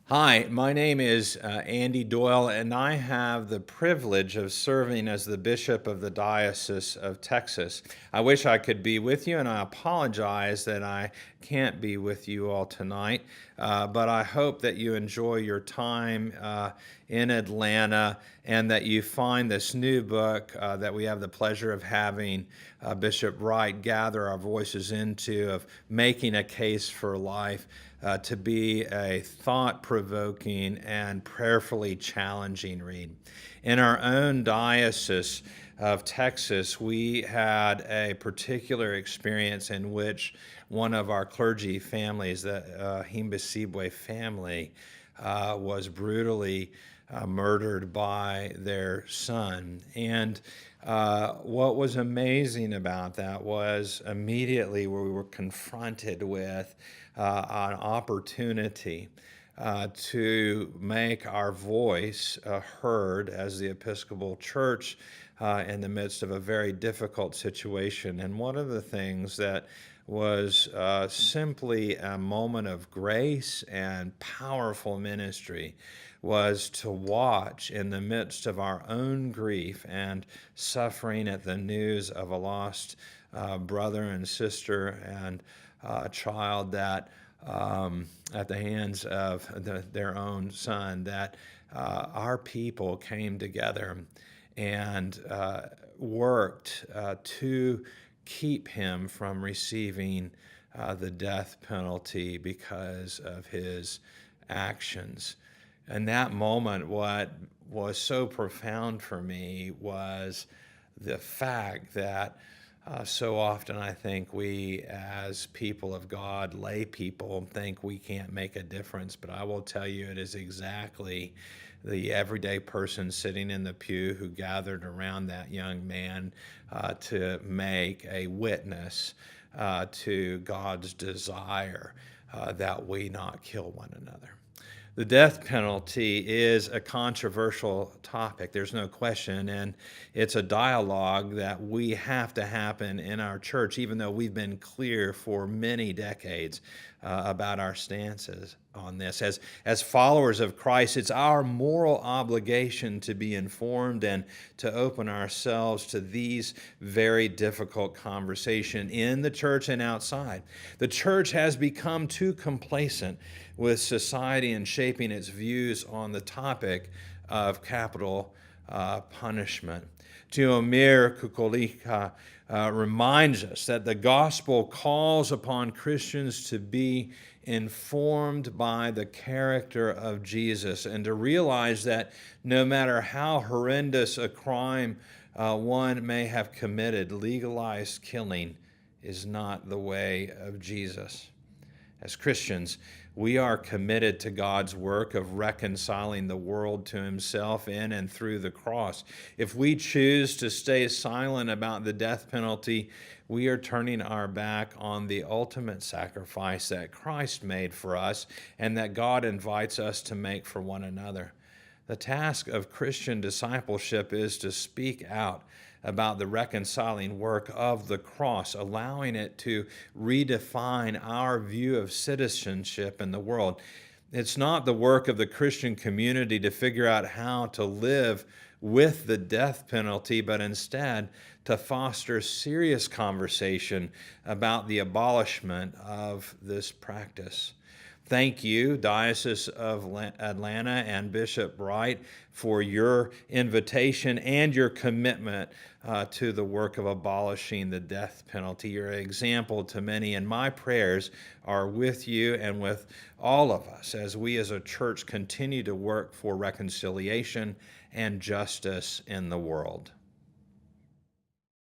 Hi, my name is Andy Doyle, and I have the privilege of serving as the Bishop of the Diocese of Texas. I wish I could be with you, and I apologize that I can't be with you all tonight, but I hope that you enjoy your time in Atlanta and that you find this new book that we have the pleasure of having Bishop Wright gather our voices into, of Making a Case for Life, to be a thought-provoking and prayerfully challenging read. In our own Diocese of Texas, we had a particular experience in which one of our clergy families, the Himbasibwe family, was brutally murdered by their son. And what was amazing about that was immediately we were confronted with an opportunity to make our voice heard as the Episcopal Church in the midst of a very difficult situation. And one of the things that was simply a moment of grace and powerful ministry was to watch in the midst of our own grief and suffering at the news of a lost brother and sister and a child that at the hands of their own son, that our people came together and worked to keep him from receiving the death penalty because of his actions. In that moment, what was so profound for me was the fact that so often I think we, as people of God, lay people, think we can't make a difference. But I will tell you, it is exactly the everyday person sitting in the pew who gathered around that young man to make a witness to God's desire that we not kill one another. The death penalty is a controversial topic, there's no question, and it's a dialogue that we have to happen in our church, even though we've been clear for many decades about our stances on this. As followers of Christ, it's our moral obligation to be informed and to open ourselves to these very difficult conversations in the church and outside. The church has become too complacent with society and shaping its views on the topic of capital punishment. Tiomir Kukolika reminds us that the gospel calls upon Christians to be informed by the character of Jesus and to realize that no matter how horrendous a crime one may have committed, legalized killing is not the way of Jesus. As Christians, we are committed to God's work of reconciling the world to himself in and through the cross. If we choose to stay silent about the death penalty, we are turning our back on the ultimate sacrifice that Christ made for us and that God invites us to make for one another. The task of Christian discipleship is to speak out about the reconciling work of the cross, allowing it to redefine our view of citizenship in the world. It's not the work of the Christian community to figure out how to live with the death penalty, but instead to foster serious conversation about the abolishment of this practice. Thank you, Diocese of Atlanta and Bishop Wright, for your invitation and your commitment to the work of abolishing the death penalty. You're an example to many, and my prayers are with you and with all of us as we as a church continue to work for reconciliation and justice in the world.